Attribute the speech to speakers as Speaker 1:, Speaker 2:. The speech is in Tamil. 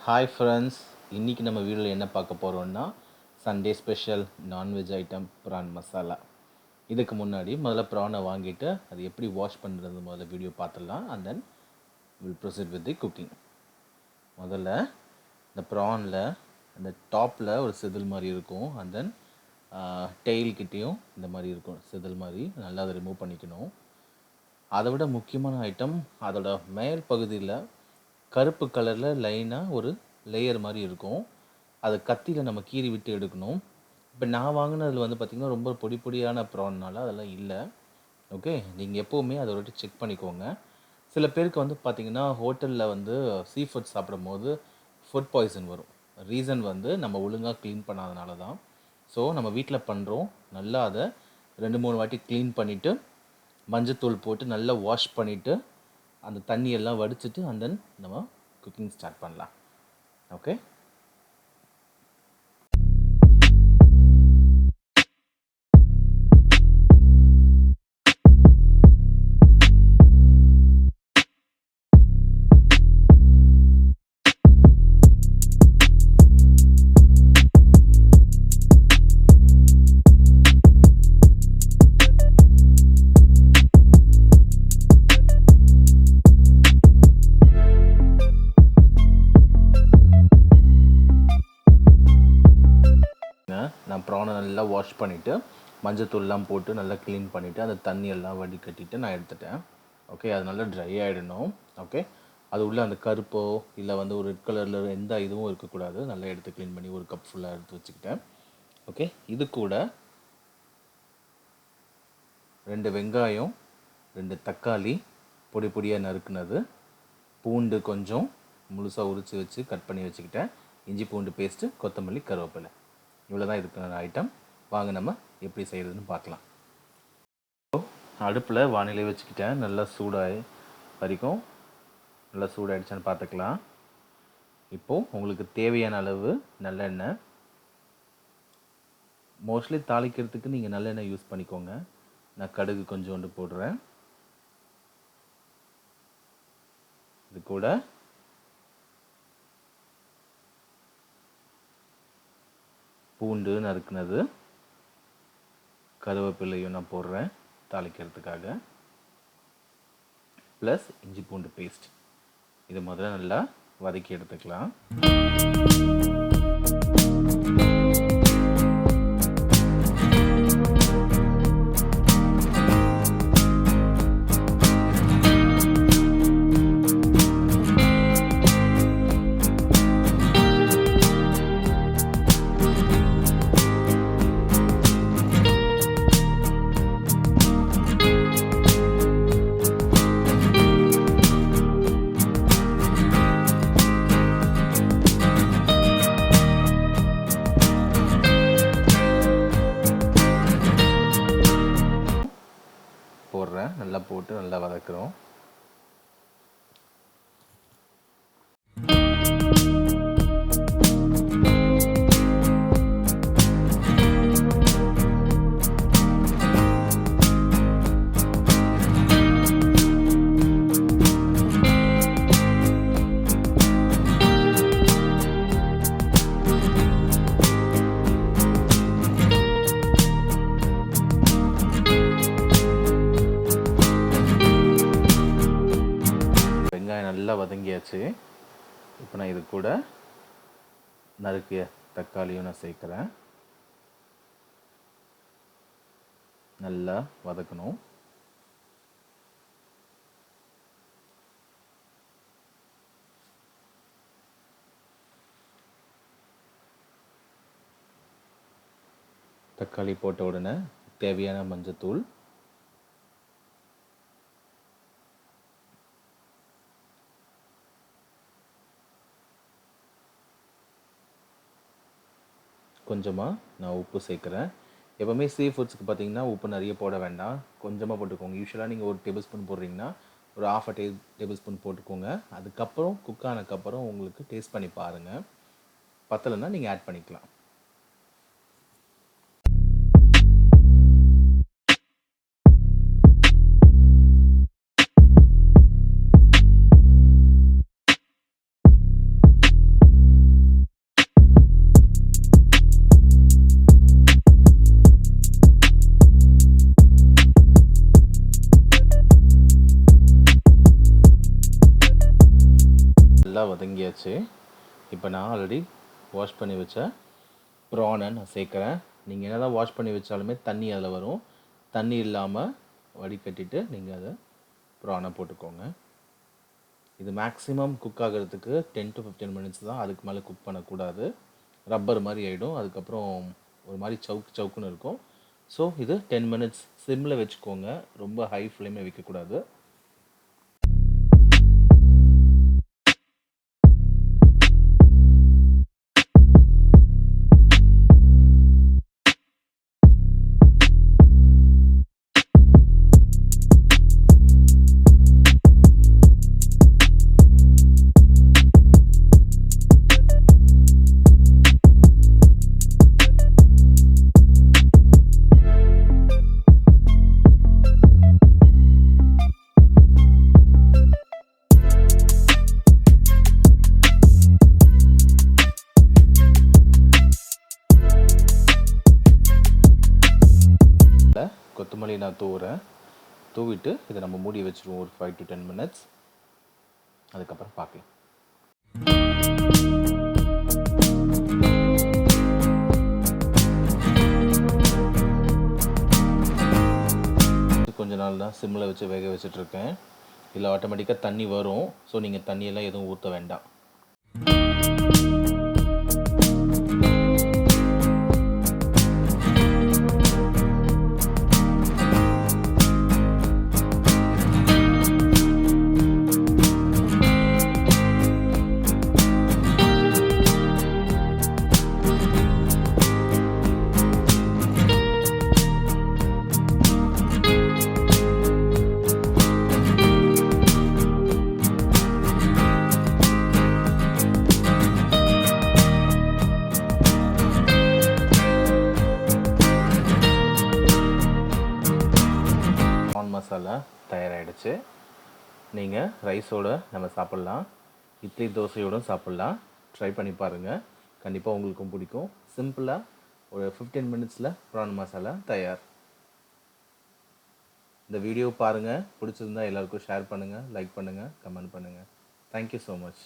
Speaker 1: ஹாய் ஃப்ரெண்ட்ஸ், இன்றைக்கி நம்ம வீடியோவில் என்ன பார்க்க போகிறோம்னா Sunday special non veg item prawn masala. இதுக்கு முன்னாடி முதல்ல ப்ரானை வாங்கிட்டு அது எப்படி வாஷ் பண்ணுறது முதல்ல வீடியோ பார்த்துடலாம். And then will proceed with the cooking. முதல்ல இந்த ப்ரானில் அந்த டாப்பில் ஒரு செதில் மாதிரி இருக்கும். அண்ட் தென் டெய்ல்கிட்டேயும் இந்த மாதிரி இருக்கும் செதில் மாதிரி. நல்லா அதை ரிமூவ் பண்ணிக்கணும். அதை விட முக்கியமான ஐட்டம் அதோட மேல் பகுதியில் கருப்பு கலரில் லைனாக ஒரு லேயர் மாதிரி இருக்கும். அதை கத்தியில் நம்ம கீறி விட்டு எடுக்கணும். இப்போ நான் வாங்கினதில் பார்த்திங்கன்னா ரொம்ப பொடி பொடியான ப்ரான்னால அதெல்லாம் இல்லை. ஓகே, நீங்கள் எப்போவுமே அதை ஒரு செக் பண்ணிக்கோங்க. சில பேருக்கு பார்த்திங்கன்னா ஹோட்டலில் சீ ஃபுட் சாப்பிடும் போது ஃபுட் பாய்சன் வரும். ரீசன் நம்ம ஒழுங்காக க்ளீன் பண்ணாதனால தான். ஸோ நம்ம வீட்டில் பண்ணுறோம். நல்லா அதை 2-3 வாட்டி க்ளீன் பண்ணிவிட்டு மஞ்சத்தூள் போட்டு நல்லா வாஷ் பண்ணிவிட்டு அந்த தண்ணியெல்லாம் வடிச்சிட்டு அண்ட் தென் நம்ம குக்கிங் ஸ்டார்ட் பண்ணலாம். ஓகே, நான் ப்ரானை நல்லா வாஷ் பண்ணிவிட்டு மஞ்சத்தூள்லாம் போட்டு நல்லா க்ளீன் பண்ணிவிட்டு அந்த தண்ணியெல்லாம் வடிகட்டிட்டு நான் எடுத்துட்டேன். ஓகே, அது நல்லா ட்ரை ஆகிடணும். ஓகே, அது உள்ளே அந்த கருப்போ இல்லை ஒரு ரெட் கலரில் எந்த இதுவும் இருக்கக்கூடாது. நல்லா எடுத்து க்ளீன் பண்ணி ஒரு கப் ஃபுல்லாக எடுத்து வச்சுக்கிட்டேன். ஓகே, இது கூட 2 வெங்காயம், 2 தக்காளி பொடி பொடியாக நறுக்குனது, பூண்டு கொஞ்சம் முழுசாக உரித்து வச்சு கட் பண்ணி வச்சுக்கிட்டேன், இஞ்சி பூண்டு பேஸ்ட்டு, கொத்தமல்லி, கருவேப்பிலை. இவ்வளோ தான் இருக்கிற ஐட்டம். வாங்க நம்ம எப்படி செய்கிறதுன்னு பார்க்கலாம். அடுப்பில் வானிலை வச்சுக்கிட்டேன். நல்லா சூடாகி வரைக்கும் நல்லா சூடாகிடுச்சான்னு பார்த்துக்கலாம். இப்போது உங்களுக்கு தேவையான அளவு நல்லெண்ணெய். மோஸ்ட்லி தாளிக்கிறதுக்கு நீங்கள் நல்லெண்ணெய் யூஸ் பண்ணிக்கோங்க. நான் கடுகு கொஞ்சோண்டு போடுறேன். இது கூட பூண்டு நறுக்குனது, கருவேப்பிலையும் நான் போடுறேன் தாளிக்கிறதுக்காக, ப்ளஸ் இஞ்சி பூண்டு பேஸ்ட். இது முதல்ல நல்லா வதக்கி எடுத்துக்கலாம். போடுறேன், நல்லா போட்டு நல்லா வதக்குறோம். நல்லா வதங்கியாச்சு. இப்போ நான் இது கூட நறுக்கிய தக்காளியும் நான் சேர்க்குறேன். நல்லா வதக்கணும். தக்காளி போட்ட உடனே தேவையான மஞ்சத்தூள், கொஞ்சமாக நான் உப்பு சேர்க்குறேன். எப்போவுமே சீ ஃபுட்ஸுக்கு பார்த்தீங்கன்னா உப்பு நிறைய போட வேண்டாம், கொஞ்சமாக போட்டுக்கோங்க. யூஸ்வலாக நீங்கள் ஒரு டேபிள் ஸ்பூன் போடுறீங்கன்னா ஒரு 1/2 டேபிள் ஸ்பூன் போட்டுக்கோங்க. அதுக்கப்புறம் குக் ஆனதுக்கப்புறம் உங்களுக்கு டேஸ்ட் பண்ணி பாருங்கள். பத்தலைன்னா நீங்கள் ஆட் பண்ணிக்கலாம். ஊற்றியாச்சு. இப்போ நான் ஆல்ரெடி வாஷ் பண்ணி வச்ச ப்ரானை நான் சேர்க்குறேன். நீங்கள் என்ன தான் வாஷ் பண்ணி வச்சாலுமே தண்ணி அதில் வரும். தண்ணி இல்லாமல் வடிகட்டிட்டு நீங்கள் அதை ப்ரானை போட்டுக்கோங்க. இது மேக்ஸிமம் குக் ஆகிறதுக்கு 10 to 15 மினிட்ஸ் தான். அதுக்கு மேலே குக் பண்ணக்கூடாது. ரப்பர் மாதிரி ஆகிடும். அதுக்கப்புறம் ஒரு மாதிரி சவுக்குன்னு இருக்கும். ஸோ இது 10 மினிட்ஸ் சிம்மில் வச்சுக்கோங்க. ரொம்ப ஹை ஃப்ளேமில் வைக்கக்கூடாது. கொத்தமல்லி நான் தூவிட்டு இதை நம்ம மூடி வச்சுருவோம் ஒரு 5 to 10 மினிட்ஸ். அதுக்கப்புறம் பார்க்கலாம். கொஞ்ச நாள் தான் சிம்மில் வச்சு வேக வச்சிட்ருக்கேன். இதில் ஆட்டோமேட்டிக்காக தண்ணி வரும். ஸோ நீங்கள் தண்ணியெல்லாம் எதுவும் ஊற்ற வேண்டாம். மசாலா தயாராகிடுச்சு. நீங்கள் ரைஸோடு நம்ம சாப்பிட்லாம், இட்லி தோசையோடும் சாப்பிட்லாம். ட்ரை பண்ணி பாருங்கள். கண்டிப்பாக உங்களுக்கும் பிடிக்கும். சிம்பிளாக ஒரு 15 மினிட்ஸில் ப்ரான் மசாலா தயார். இந்த வீடியோ பாருங்கள். பிடிச்சிருந்தா எல்லாருக்கும் ஷேர் பண்ணுங்கள், லைக் பண்ணுங்கள், கமெண்ட் பண்ணுங்கள். Thank you so much.